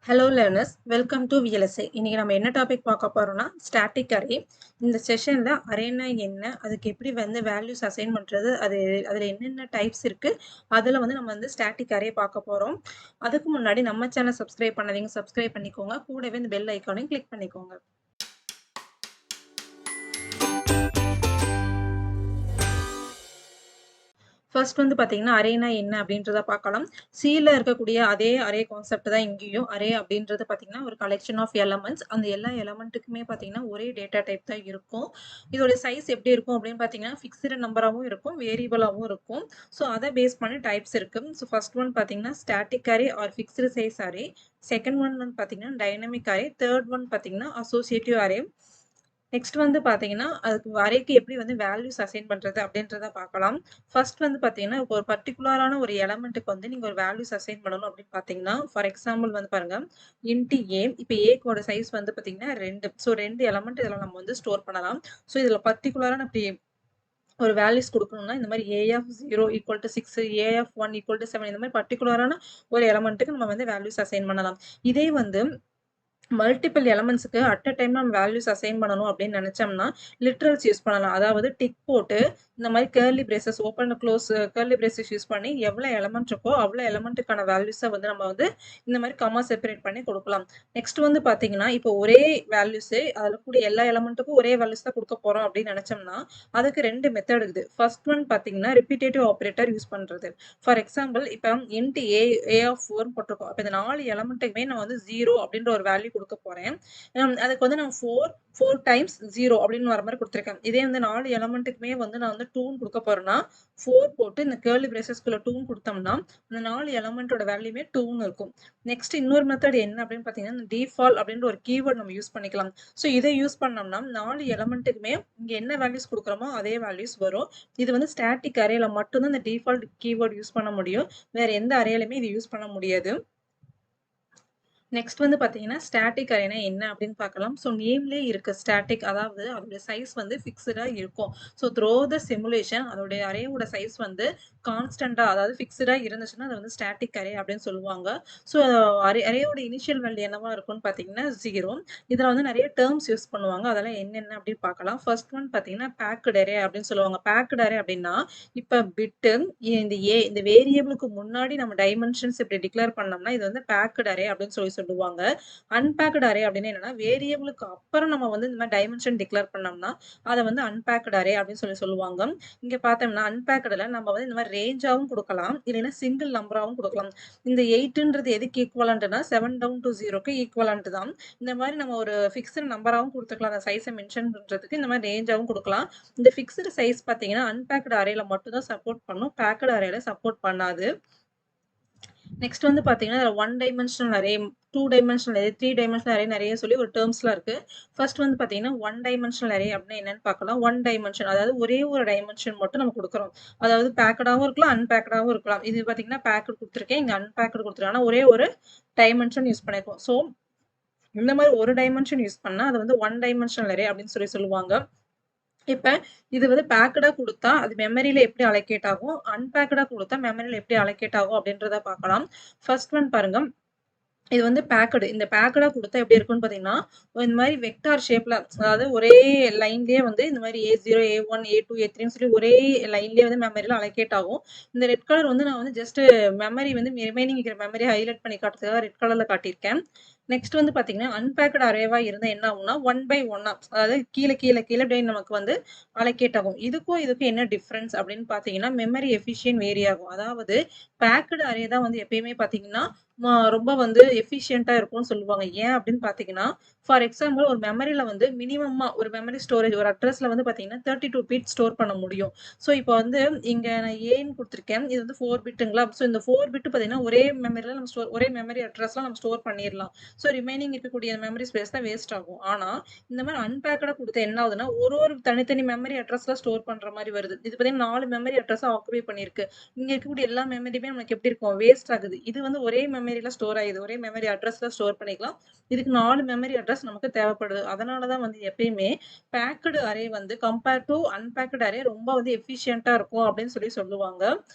Hello learners, welcome to VLSI. இன்னைக்கு நம்ம என்ன டாபிக் பார்க்க போறோம்னா ஸ்டாட்டிக் அரே. இந்த செஷன்ல அரேனா என்ன, அதுக்கு எப்படி வந்து வேல்யூஸ் அசைன் பண்றது, அதுல என்னென்ன டைப்ஸ் இருக்கு, அதுல வந்து நம்ம வந்து ஸ்டாட்டிக் அரே பார்க்க போறோம். அதுக்கு முன்னாடி நம்ம சேனல் சப்ஸ்கிரைப் பண்ணாதீங்க, சப்ஸ்கிரைப் பண்ணிக்கோங்க. கூடவே இந்த பெல் ஐகானையும் கிளிக் பண்ணிக்கோங்க. ஃபர்ஸ்ட் வந்து பார்த்தீங்கன்னா, அரேனா என்ன அப்படின்றத பார்க்கலாம். சில இருக்கக்கூடிய அதே அரே கான்செப்ட் தான் இங்கேயும். அரே அப்படின்றது பார்த்தீங்கன்னா, ஒரு கலெக்ஷன் ஆஃப் எலமெண்ட்ஸ். அந்த எல்லா எலமெண்ட்டுக்குமே பார்த்தீங்கன்னா, ஒரே டேட்டா டைப் தான் இருக்கும். இதோட சைஸ் எப்படி இருக்கும் அப்படின்னு பார்த்தீங்கன்னா, ஃபிக்ஸ்டு நம்பராவும் இருக்கும், வேரியபிளாவும் இருக்கும். ஸோ அத பேஸ் பண்ணி டைப்ஸ் இருக்கு. ஸோ ஃபர்ஸ்ட் ஒன் பார்த்தீங்கன்னா, static array or fixed size array. Second one வந்து பார்த்தீங்கன்னா, டைனமிக் அரே. தேர்ட் ஒன் பார்த்தீங்கன்னா, அசோசியேட்டிவ் அரே. நெக்ஸ்ட் வந்து பார்த்தீங்கன்னா, அதுக்கு அரேக்கு எப்படி வந்து வேல்யூஸ் அசைன் பண்றது அப்படின்றத பார்க்கலாம். ஃபர்ஸ்ட் வந்து பார்த்தீங்கன்னா, இப்போ ஒரு பர்ட்டிகுலரான ஒரு எலமெண்ட்டுக்கு வந்து நீங்க ஒரு வேல்யூஸ் அசைன் பண்ணணும் அப்படின்னு பார்த்தீங்கன்னா, ஃபார் எக்ஸாம்பிள் வந்து பாருங்க, இன்ட் ஏ. இப்போ ஏக்கோட சைஸ் வந்து பார்த்தீங்கன்னா 2. ஸோ 2 எலமெண்ட் இதில நம்ம வந்து ஸ்டோர் பண்ணலாம். ஸோ இதில பர்ட்டிகுலரான இப்படி ஒரு வேல்யூஸ் குடுக்கணும்னா, இந்த மாரி A of 0 equal to 6, A of 1 equal to 7 இந்த மாரி பர்ட்டிகுலரான ஒரு எலமெண்ட்டுக்கு நம்ம வந்து வேல்யூஸ் அசைன் பண்ணலாம். இதே வந்து மல்டிபிள் எலமெண்ட்ஸ்க்கு அட் அ டைம் நம்ம வேல்யூஸ் அசைன் பண்ணணும் அப்படின்னு நினைச்சோம்னா லிட்ரல்ஸ் யூஸ் பண்ணலாம். அதாவது டிக் போட்டு இந்த மாதிரி curly braces open close curly braces use பண்ணி எவ்வளோ எலமெண்ட் இருக்கோ அவ்வளோ எலமெண்ட்டுக்கான வேல்யூஸை வந்து நம்ம வந்து இந்த மாதிரி கமா செப்பரேட் பண்ணி கொடுக்கலாம். நெக்ஸ்ட் வந்து பார்த்தீங்கன்னா, இப்போ ஒரே வேல்யூஸு அதில் கூட எல்லா எலமெண்ட்டுக்கும் ஒரே வேல்யூஸ் தான் கொடுக்க போகிறோம் அப்படின்னு நினச்சோம்னா அதுக்கு 2 மெத்தட் இருக்குது. ஃபர்ஸ்ட் ஒன் பார்த்தீங்கன்னா, ரிப்பீட்டேட்டிவ் ஆப்ரேட்டர் யூஸ் பண்ணுறது. ஃபார் எக்ஸாம்பிள் இப்போ இன்ட் ஏ ஆஃப் 4 போட்டிருக்கோம். அப்போ இந்த 4 எலமெண்ட்டுக்குமே நான் வந்து 0 அப்படின்ற ஒரு வேல்யூ கொடுக்க போறேன். அதுக்கு வந்து நான் 4 டைம்ஸ் 0 அப்படின்னு வர மாதிரி கொடுத்துருக்கேன். இதே வந்து 4 எலமெண்ட்டுக்குமே வந்து நான் வந்து 2 கொடுக்க போறேன்னா 4 போட்டு இந்த கேர்லி பிரேசஸ்குள்ள 2 கொடுத்தோம்னா இந்த 4 எலமெண்ட்டோட வேல்யூமே 2ன்னு இருக்கும். நெக்ஸ்ட் இன்னொரு மெத்தட் என்ன அப்படின்னு பார்த்தீங்கன்னா, டிஃபால்ட் அப்படின்ற ஒரு கீவேர்ட் நம்ம யூஸ் பண்ணிக்கலாம். ஸோ இதை யூஸ் பண்ணோம்னா 4 எலமெண்ட்டுக்குமே இங்க என்ன வேல்யூஸ் கொடுக்குறோமோ அதே வேல்யூஸ் வரும். இது வந்து ஸ்டாட்டிக் அரேல மட்டும்தான் இந்த டிஃபால்ட் கீவேர்ட் யூஸ் பண்ண முடியும். வேற எந்த அரேலையுமே இது யூஸ் பண்ண முடியாது. நெக்ஸ்ட் வந்து பார்த்தீங்கன்னா, ஸ்டாட்டிக் அரேனா என்ன அப்படின்னு பார்க்கலாம். ஸோ நேம்லயே இருக்கு ஸ்டாட்டிக், அதாவது அதோட சைஸ் வந்து ஃபிக்ஸ்டா இருக்கும். ஸோ த்ரூ த சிமுலேஷன் அதோட அரேவோட சைஸ் வந்து கான்ஸ்டன்டா அதாவது ஃபிக்ஸ்டா இருந்துச்சுன்னா அது வந்து ஸ்டாட்டிக் அரே அப்படின்னு சொல்லுவாங்க. ஸோ அரேயோட இனிஷியல் வேல்யூ என்னவா இருக்கும்னு பார்த்தீங்கன்னா 0. இதில் வந்து நிறைய டேர்ம்ஸ் யூஸ் பண்ணுவாங்க. அதெல்லாம் என்னென்ன அப்படின்னு பார்க்கலாம். ஃபர்ஸ்ட் ஒன் பார்த்தீங்கன்னா பேக்டு அரே அப்படின்னு சொல்லுவாங்க. பேக்டு அரே அப்படின்னா இப்போ பிட்டு இந்த வேரியபிளுக்கு முன்னாடி நம்ம டைமென்ஷன்ஸ் இப்படி டிக்ளேர் பண்ணோம்னா இது வந்து பேக்டு அரே அப்படின்னு சொல்லுவாங்க. அன்பேக்டு அரே அப்படின்னு என்னன்னா வேரியபிளுக்கு அப்புறம் நம்ம வந்து இந்த மாதிரி டைமென்ஷன் டிக்ளேர் பண்ணோம்னா அதை வந்து அன்பேக்டு அரே அப்படின்னு சொல்லுவாங்க. இங்க பார்த்தோம்னா அன்பேக்டுல நம்ம வந்து இந்த மாதிரி ரேஞ்சாவும் கொடுக்கலாம், இல்லைன்னா சிங்கிள் நம்பராகவும் கொடுக்கலாம். இந்த 8ன்றது எதுக்கு ஈக்குவலண்ட்னா 7 டவுன் டு 0க்கு ஈக்குவலண்ட் தான். இந்த மாதிரி நம்ம ஒரு ஃபிக்ஸ்டு நம்பராகவும் கொடுத்துக்கலாம். அந்த சைஸை மென்ஷன் பண்றதுக்கு இந்த மாதிரி ரேஞ்சாவும் கொடுக்கலாம். இந்த ஃபிக்ஸ்டு சைஸ் பார்த்தீங்கன்னா அன்பேக்டு அரேல மட்டும் தான் சப்போர்ட் பண்ணும், பேக்டு அரேல சப்போர்ட் பண்ணாது. நெக்ஸ்ட் வந்து பார்த்தீங்கன்னா, 1 dimensional array, 2 dimensional array, 3 dimensional array நிறைய சொல்லி ஒரு டேர்ம்ஸ்லாம் இருக்கு. ஃபர்ஸ்ட் வந்து பார்த்தீங்கன்னா, 1 டைமென்ஷனல் அரே அப்படின்னா என்னன்னு பார்க்கலாம். 1 டைமென்ஷன் அதாவது ஒரே ஒரு டைமென்ஷன் மட்டும் நம்ம கொடுக்குறோம். அதாவது பேக்கடாவும் இருக்கலாம், அன்பேக்கடாவும் இருக்கலாம். இது பார்த்தீங்கன்னா பேக்கட் கொடுத்துருக்கேன், இங்க அன்பேக்கட் கொடுத்துருக்கேன். ஆனா ஒரே ஒரு டைமென்ஷன் யூஸ் பண்ணிருக்கோம். ஸோ இந்த மாதிரி ஒரு டைமென்ஷன் யூஸ் பண்ணா அது வந்து 1 டைமென்ஷனல் அரே அப்படின்னு சொல்லுவாங்க. இப்ப இது வந்து பேக்கடா குடுத்தா அது மெமரியில எப்படி அலோகேட் ஆகும், அன்பேக்கடா குடுத்தா மெமரியில எப்படி அலோகேட் ஆகும் அப்படின்றத பார்க்கலாம். ஃபர்ஸ்ட் ஒன் பாருங்க. இது வந்து பேக்கடு. இந்த பேக்கடா குடுத்தா எப்படி இருக்கும்னு பார்த்தீங்கன்னா, இந்த மாரி வெக்டார் ஷேப்ல அதாவது ஒரே லைன்லயே வந்து இந்த மாரி A0, A1, A2, A3ன்னு சொல்லி ஒரே லைன்லயே வந்து மெமரியில அலோகேட் ஆகும். இந்த ரெட் கலர் வந்து நான் வந்து ஜஸ்ட் மெமரி வந்து ரிமைனிங் இருக்கிற மெமரி ஹைலைட் பண்ணி காட்டுறதுக்காக ரெட் கலர்ல காட்டியிருக்கேன். நெக்ஸ்ட் வந்து பார்த்தீங்கன்னா, அன்பேக்டு அரேவா இருந்தா என்ன ஆகும்னா 1 பை 1 அதாவது கீழ அப்படியே நமக்கு வந்து அலோகேட் ஆகும். இதுக்கும் என்ன டிஃபரன்ஸ் அப்படின்னு பார்த்தீங்கன்னா, மெமரி எஃபிஷியன்ட் வேரி ஆகும். அதாவது பேக்டு அரே தான் வந்து எப்பயுமே பார்த்தீங்கன்னா, ரொம்ப வந்து எஃபிஷியன்ட்டா இருக்கும்னு சொல்லுவாங்க. ஏன் அப்படின்னு பார்த்தீங்கன்னா, ஃபார் எக்ஸாம்பிள் ஒரு மெமரியில வந்து மினிமமா ஒரு மெமரி ஸ்டோரேஜ் ஒரு அட்ரஸ்ல வந்து பார்த்தீங்கன்னா 32 பிட் ஸ்டோர் பண்ண முடியும். ஸோ இப்போ வந்து இங்க நான் ஏன்னு குடுத்துருக்கேன். இது வந்து 4 பிட்டுங்களா? ஸோ இந்த 4 பிட் பார்த்தீங்கன்னா ஒரே மெமரியில நம்ம ஒரே மெமரி அட்ரஸ்ல நம்ம ஸ்டோர் பண்ணிரலாம். ஸோ ரிமைனிங் இருக்கக்கூடிய மெமரி ஸ்பேஸ் தான் வேஸ்ட் ஆகும். ஆனா இந்த மாதிரி அன்பேக்கடா குடுத்தா என்ன ஆகுதுன்னா, ஒரு தனித்தனி மெமரி அட்ரஸ்ல ஸ்டோர் பண்ற மாரி வருது. இது பார்த்தீங்கன்னா 4 மெமரி அட்ரஸ ஆக்குபை பண்ணியிருக்கு. இங்க இருக்கக்கூடிய எல்லா மெமரியுமே நமக்கு எப்படி இருக்கும்? வேஸ்ட் ஆகுது. இது வந்து ஒரே மெமரியில ஸ்டோர் ஆயிடுது. ஒரே மெமரி அட்ரஸ்ல ஸ்டோர் பண்ணிக்கலாம். இதுக்கு 4 மெமரி அட்ரஸ் நமக்கு தேவைப்படுது. அதனால தான் வந்து எப்பயுமே பேக்டு அரே வந்து கம்பேர் டூ அன்பேக்டு அரே ரொம்ப வந்து எஃபிஷியன்ட்டா இருக்கும் அப்படின்னு சொல்லுவாங்க.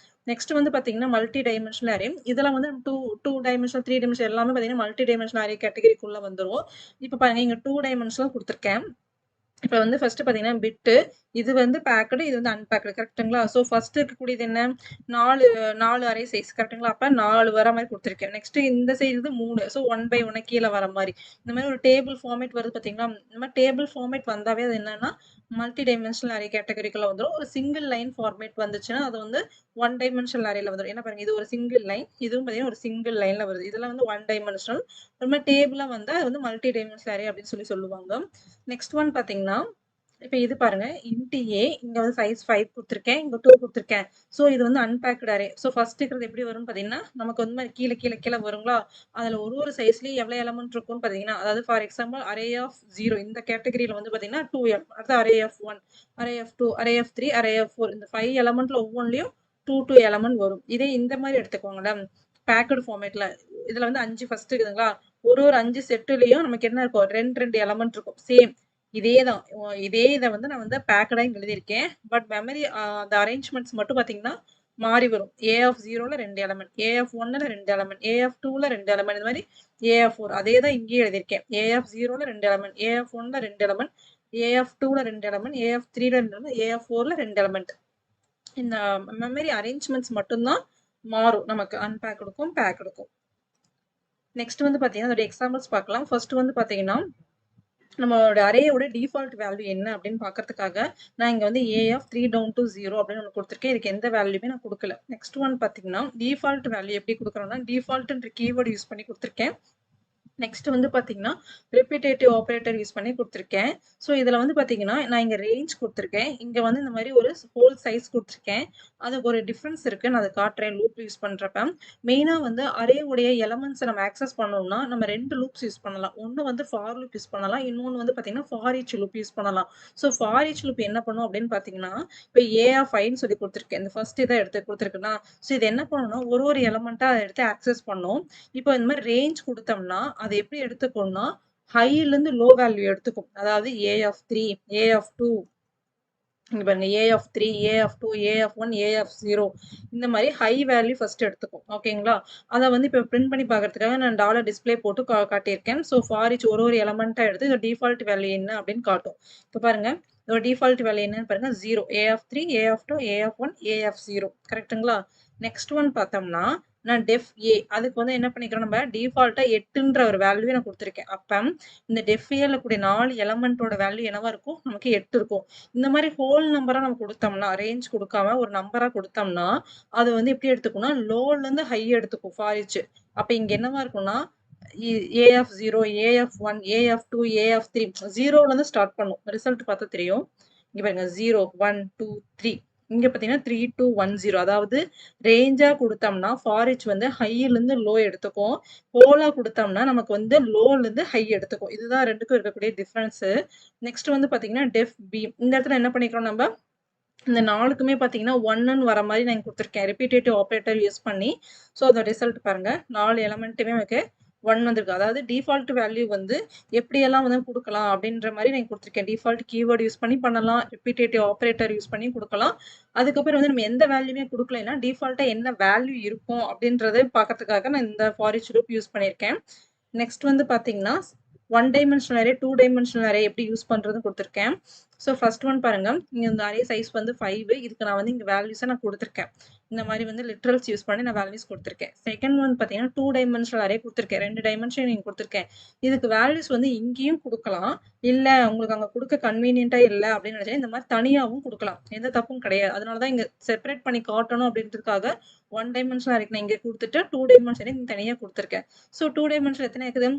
நெக்ஸ்ட் வந்து பார்த்தீங்கன்னா, மல்டி டைமென்ஷனல் அரே. இதெல்லாம் வந்து 2 டைமென்ஷனல், 3 டைமென்ஷனல் எல்லாமே பார்த்தீங்கன்னா, மல்டி டைமென்ஷனல் அரே கேட்டகரிக்குள்ள வந்துரும். இப்ப பாருங்க இங்க 2 டைமென்ஷனல் குடுத்துருக்கேன். இப்ப வந்து ஃபர்ஸ்ட் பார்த்தீங்கன்னா, பிட்டு இது வந்து பேக்டு, இது வந்து அன்பேக்டு கரெக்ட்டுங்களா? ஸோ ஃபர்ஸ்ட் இருக்கக்கூடியது என்ன? 4 அரே சைஸ் கரெக்ட்டுங்களா? அப்ப 4 வர மாரி குடுத்துருக்கேன். நெக்ஸ்ட் இந்த சைடு இது 3. ஸோ 1 பை 1 கீழ வர மாரி. இந்த மாரி ஒரு டேபிள் ஃபார்மேட் வருது பார்த்தீங்களா? இந்த மாரி டேபிள் ஃபார்மேட் வந்தாவே அது என்னன்னா, மல்டி டைமென்ஷனல் அரே கேட்டகரிக்குள்ள வந்துரும். ஒரு சிங்கிள் லைன் ஃபார்மேட் வந்துச்சுன்னா, அது வந்து 1 டைமென்ஷனல் அரேல வந்துரும். ஏன்னா பாருங்க இது ஒரு சிங்கிள் லைன், இதுவும் பார்த்தீங்கன்னா ஒரு சிங்கிள் லைன்ல வருது. இதெல்லாம் வந்து 1 டைமென்ஷனல். ஒரு மாரி டேபிளா வந்தா அது வந்து மல்டி டைமென்ஷனல் அரே அப்படின்னு சொல்லுவாங்க. நெக்ஸ்ட் ஒன் பார்த்தீங்கன்னா, இப்ப இது பாருங்க. இன்ட் ஏ இங்க வந்து சைஸ் 5 குடுத்துருக்கேன். இங்க 2 குடுத்துருக்கேன். சோ இது வந்து அன்பேக்டு அரே. சோ ஃபர்ஸ்ட் இருக்கிறது எப்படி வரும்னு பார்த்தீங்கன்னா, நமக்கு வந்து கீழ வருங்களா? அதுல ஒரு சைஸ்லயும் எவ்வளவு எலிமெண்ட் இருக்கும்னு பார்த்தீங்கன்னா, அதாவது ஃபார் எக்ஸாம்பிள் அரே ஆஃப் 0 இந்த கேட்டகரியில வந்து பார்த்தீங்கன்னா 2 அடுத்து array of 1, array of 2, array of 3, array of 4 இந்த 5 எலிமெண்ட்ல ஒவ்வொன்லயும் 2 எலிமெண்ட் வரும். இதே இந்த மாதிரி எடுத்துக்கோங்களேன். பேக்கடு ஃபார்மேட்ல இதுல வந்து 5 ஃபர்ஸ்ட் இருக்குதுங்களா? ஒரு 5 செட்டுலயும் நமக்கு என்ன இருக்கும்? 2 எலிமெண்ட் இருக்கும். சேம் இதேதான். இதே இத வந்து நான் வந்து பேக்கடா இங்க எழுதியிருக்கேன். பட் மெமரி அந்த அரேஞ்ச்மெண்ட்ஸ் மட்டும் பார்த்தீங்கன்னா, மாறி வரும். ஏ ஆஃப் 0ல 2 எலிமெண்ட், ஏ ஆஃப் 1ல 2 எலிமெண்ட், ஏ ஆஃப் 2ல 2 எலிமெண்ட் இந்த மாதிரி ஏ ஆஃப் 4 அதே தான் இங்கேயும் எழுதியிருக்கேன். ஏ ஆஃப் 0ல 2 எலிமெண்ட், ஏ ஆஃப் 1ல 2 எலிமெண்ட், ஏ ஆஃப் 2ல 2 எலிமெண்ட், ஏ ஆஃப் 3ல 2 எலிமெண்ட், ஏ ஆஃப் 4ல 2 எலிமெண்ட். இந்த மெமரி அரேஞ்ச்மெண்ட்ஸ் மட்டும்தான் மாறும் நமக்கு அன்பேக்கடுக்கும் பேக்கடுக்கும். நெக்ஸ்ட் வந்து பார்த்தீங்கன்னா, அதோட எக்ஸாம்பிள்ஸ் பார்க்கலாம். ஃபர்ஸ்ட் வந்து பார்த்தீங்கன்னா, நம்மளோட அரேயோட டிஃபால்ட் வேல்யூ என்ன அப்படின்னு பார்க்கறதுக்காக நான் இங்க வந்து ஏ ஆஃப் 3 டவுன் டு 0 அப்படின்னு ஒன்று கொடுத்துருக்கேன். இதுக்கு எந்த வேல்யூமே நான் கொடுக்கல. நெக்ஸ்ட் ஒன் பார்த்தீங்கன்னா டிஃபால்ட் வேல்யூ எப்படி கொடுக்குறோம்னா டிஃபால்ட்ன்ற கீவேர்டு யூஸ் பண்ணி கொடுத்துருக்கேன். நெக்ஸ்ட் வந்து பார்த்தீங்கன்னா ரிப்பீட்டேட்டிவ் ஆப்ரேட்டர் யூஸ் பண்ணி கொடுத்துருக்கேன். ஸோ இதில் வந்து பார்த்தீங்கன்னா நான் இங்கே ரேஞ்ச் கொடுத்துருக்கேன். இங்கே வந்து இந்த மாதிரி ஒரு ஹோல் சைஸ் கொடுத்துருக்கேன். அதுக்கு ஒரு டிஃப்ரென்ஸ் இருக்குது. நான் அதை காட்டுறேன் லூப் யூஸ் பண்ணுறப்ப. மெயினாக வந்து அரே உடைய எலமெண்ட்ஸை நம்ம ஆக்சஸ் பண்ணோம்னா நம்ம 2 லூப்ஸ் யூஸ் பண்ணலாம். ஒன்று வந்து ஃபார் லூப் யூஸ் பண்ணலாம். இன்னொன்று வந்து பார்த்தீங்கன்னா ஃபார் ஈச் லூப் யூஸ் பண்ணலாம். ஸோ ஃபார் ஈச் லூப் என்ன பண்ணும் அப்படின்னு பார்த்தீங்கன்னா இப்போ ஏ ஆஃப் ஐன்னு சொல்லி கொடுத்துருக்கேன். இந்த ஃபர்ஸ்ட் இதை எடுத்து கொடுத்துருக்குன்னா ஸோ இது என்ன பண்ணணும்னா ஒரு எலமெண்ட்டாக அதை எடுத்து ஆக்சஸ் பண்ணும். இப்போ இந்த மாதிரி ரேஞ்ச் கொடுத்தோம்னா அது எப்படி எடுத்துக்கும்னா ஹைல இருந்து லோ வேல்யூ எடுத்துக்கும். அதாவது ஏ ஆஃப் 3, ஏ ஆஃப் 2, இங்க பாருங்க A of 3, A of 2, A of 1, A of 0 இந்த மாதிரி ஹை வேல்யூ ஃபர்ஸ்ட் எடுத்துக்கும். ஓகேங்களா? அதை வந்து இப்போ பிரிண்ட் பண்ணி பார்க்கறதுக்காக நான் டாலர் டிஸ்பிளே போட்டு காட்டியிருக்கேன். ஸோ ஃபார் ஈச் ஒரு எலமெண்ட்டா எடுத்து இந்த டிஃபால்ட் வேல்யூ என்ன அப்படின்னு காட்டும். இப்போ பாருங்க இதோட டிஃபால்ட் வேல்யூ என்னன்னு பாருங்க 0, A of 3, A of 2, A of 1, A of 0 கரெக்ட்டுங்களா? நெக்ஸ்ட் ஒன் பார்த்தோம்னா நான் டெஃப் ஏ அதுக்கு வந்து என்ன பண்ணிக்கிறோம் நம்ம டிஃபால்ட்டா 8ன்ற ஒரு வேல்யூ நான் கொடுத்துருக்கேன். அப்ப இந்த டெஃப் ஏல கூடிய 4 எலமெண்டோட வேல்யூ என்னவா இருக்கும்? நமக்கு 8 இருக்கும். இந்த மாதிரி ஹோல் நம்பரா நம்ம கொடுத்தோம்னா ரேஞ்ச் கொடுக்காம ஒரு நம்பரா கொடுத்தோம்னா அது வந்து எப்படி எடுத்துக்கும்னா லோல இருந்து ஹை எடுத்துக்கும் ஃபார் ஈச். அப்ப இங்க என்னவா இருக்கும்னா A of 0, A of 1, A of 2, A of 3 0ல இருந்து ஸ்டார்ட் பண்ணும். ரிசல்ட் பார்த்தா தெரியும். இங்க பாருங்க 0, 1, 2, 3 இங்க பாத்தீங்கன்னா 3, 2, 1, 0 அதாவது ரேஞ்சா கொடுத்தோம்னா ஃபார் ஈச் வந்து ஹைல இருந்து லோ எடுத்துக்கும். ஹோலா கொடுத்தோம்னா நமக்கு வந்து லோல இருந்து ஹை எடுத்துக்கும். இதுதான் ரெண்டுக்கும் இருக்கக்கூடிய டிஃபரன்ஸ். நெக்ஸ்ட் வந்து பாத்தீங்கன்னா டெஃப் பி இந்த இடத்துல என்ன பண்ணிக்கிறோம் நம்ம இந்த 4க்குமே பார்த்தீங்கன்னா 1ன்னு வர மாதிரி நான் கொடுத்துருக்கேன். ரிப்பீட்டேட்டிவ் ஆப்ரேட்டர் யூஸ் பண்ணி. ஸோ அதோட ரிசல்ட் பாருங்க 4 எலமெண்ட்டுமே நமக்கு 1 வந்திருக்கு. அதாவது டிஃபால்ட் வேல்யூ வந்து எப்படியெல்லாம் வந்து கொடுக்கலாம் அப்படின்ற மாதிரி நான் கொடுத்துருக்கேன். டிஃபால்ட் கீவேர்டு யூஸ் பண்ணி பண்ணலாம். ரிப்பீட்டேட்டிவ் ஆப்ரேட்டர் யூஸ் பண்ணி கொடுக்கலாம். அதுக்கப்புறம் வந்து நம்ம எந்த வேல்யூமே கொடுக்கலைன்னா டிஃபால்ட்டா என்ன வேல்யூ இருக்கும் அப்படின்றத பார்க்கறதுக்காக நான் இந்த ஃபார் ஈச் லூப் யூஸ் பண்ணியிருக்கேன். நெக்ஸ்ட் வந்து பார்த்தீங்கன்னா 1 டைமென்ஷனல் அரே 2 டைமென்ஷனல் அரே எப்படி யூஸ் பண்றதுன்னு கொடுத்துருக்கேன். ஸோ ஃபர்ஸ்ட் ஒன் பாருங்க இங்க இந்த அரே சைஸ் வந்து 5 இதுக்கு நான் வந்து இங்க வேல்யூஸை நான் கொடுத்துருக்கேன். இந்த மாதிரி வந்து லிட்ரல்ஸ் யூஸ் பண்ணி நான் வேல்யூஸ் கொடுத்துருக்கேன். செகண்ட் ஒன் பார்த்தீங்கன்னா 2 டைமென்ஷனல் அரே கொடுத்துருக்கேன். 2 டைமென்ஷன் நீங்க கொடுத்துருக்கேன். இதுக்கு வேல்யூஸ் வந்து இங்கேயும் கொடுக்கலாம். இல்ல உங்களுக்கு அங்க கொடுக்க கன்வீனியன்ட்டா இல்ல அப்படின்னு நினைச்சா இந்த மாதிரி தனியாவும் கொடுக்கலாம். எந்த தப்பும் கிடையாது. அதனாலதான் இங்க செப்பரேட் பண்ணி காட்டணும் அப்படின்றதுக்காக 1 டைமென்ஷனல் அரேக்கு நான் இங்க கொடுத்துட்டு 2 டைமென்ஷன் இங்க தனியா கொடுத்துருக்கேன். ஸோ 2 டைமென்ஷன் எத்தனை இருக்குது?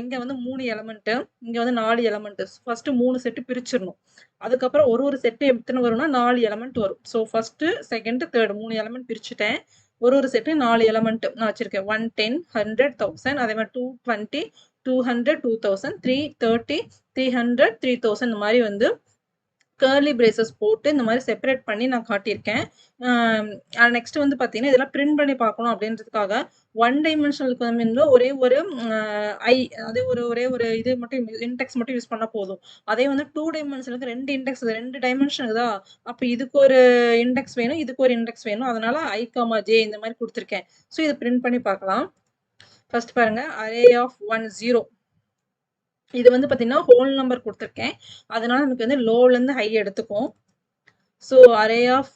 இங்க வந்து 3 எலமெண்ட், இங்க வந்து 4 எலமெண்ட். First 3 set பிரிச்சிடணும். அதுக்கப்புறம் ஒரு செட்டு எத்தனை வரும்னா 4 எலமெண்ட் வரும். So first second third 3 element பிரிச்சுட்டேன். ஒரு செட்டு 4 எலமெண்ட் நான் வச்சிருக்கேன். 110, 100, 1000 அதே மாதிரி 220, 200, 2000, 330, 300, 3000 இந்த மாதிரி வந்து கர்லி பிரேசஸ் போட்டு இந்த மாதிரி செப்பரேட் பண்ணி நான் காட்டியிருக்கேன். நெக்ஸ்ட் வந்து பார்த்தீங்கன்னா, இதெல்லாம் பிரிண்ட் பண்ணி பார்க்கணும் அப்படின்றதுக்காக ஒன் டைமென்ஷனலுக்கு வந்து ஒரே ஒரு ஐ அது ஒரே ஒரு இது மட்டும் இன்டெக்ஸ் மட்டும் யூஸ் பண்ணா போதும். அதே வந்து 2 டைமென்ஷனுக்கு 2 இன்டெக்ஸ் 2 டைமென்ஷன் இருக்குதா, அப்ப இதுக்கு ஒரு இன்டெக்ஸ் வேணும், இதுக்கு ஒரு இன்டெக்ஸ் வேணும். அதனால i, j இந்த மாதிரி குடுத்துருக்கேன். ஸோ இத பிரிண்ட் பண்ணி பார்க்கலாம். ஃபர்ஸ்ட் பாருங்க அரே ஆஃப் 1 0 இது வந்து பார்த்தீங்கன்னா ஹோல் நம்பர் குடுத்துருக்கேன். அதனால நமக்கு வந்து லோல இருந்து ஹை எடுத்துக்கும். ஸோ அரே ஆஃப்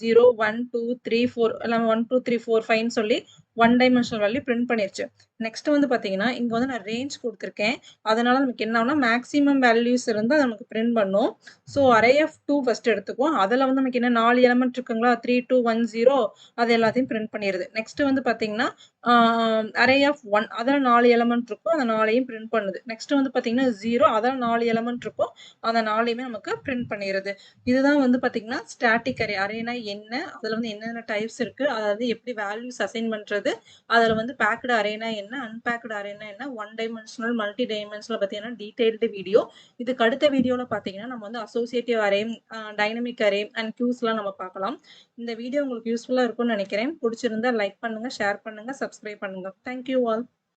0 1 2 3 4 எல்லாம் 1 2 3 4 5 சொல்லி ஒன் டைமென்ஷனல் வேல்யூ பிரிண்ட் பண்ணிருச்சு. நெக்ஸ்ட் வந்து பார்த்தீங்கன்னா, இங்க வந்து நான் ரேஞ்ச் குடுத்துருக்கேன். அதனால நமக்கு என்ன ஆகும்னா மேக்ஸிமம் வேல்யூஸ் இருந்தா நமக்கு பிரிண்ட் பண்ணும். ஸோ அரே ஆஃப் 2 ஃபர்ஸ்ட் எடுத்துக்குவோம். அதுல வந்து நமக்கு என்ன 4 எலிமெண்ட் இருக்குங்களா 3 2 1 0 அது எல்லாத்தையும் பிரிண்ட் பண்ணிருது. நெக்ஸ்ட் வந்து பார்த்தீங்கன்னா, அரே ஆஃப் 1 அதுல 4 எலிமெண்ட் இருக்கும். அந்த 4யும் பிரிண்ட் பண்ணுது. நெக்ஸ்ட் வந்து பார்த்தீங்கன்னா 0 அதுல 4 எலிமெண்ட் இருக்கும். அந்த 4யுமே நமக்கு பிரிண்ட் பண்ணிருது. இதுதான் வந்து பார்த்தீங்கன்னா ஸ்டாட்டிக் அரே. அரேனா என்ன? அதுல வந்து என்னென்ன டைப்ஸ் இருக்கு? அதாவது எப்படி வேல்யூஸ் அசைன் பண்றது? அதுல வந்து பேக்டு அரேனா என்ன? அன்பேக்டு அரேனா என்ன? ஒன் டைமென்ஷனல், மல்டி டைமென்ஷனல் பத்தியான டீடைல்டு வீடியோ. இதுக்கு அடுத்த வீடியோல பார்த்தீங்கன்னா, நம்ம வந்து associative array, dynamic array and கியூஸ்லாம் நம்ம பார்க்கலாம். இந்த வீடியோ உங்களுக்கு யூஸ்ஃபுல்லா இருக்கும்னு நினைக்கிறேன். பிடிச்சிருந்தா லைக் பண்ணுங்க, ஷேர் பண்ணுங்க, சப்ஸ்கிரைப் பண்ணுங்க. Thank you all.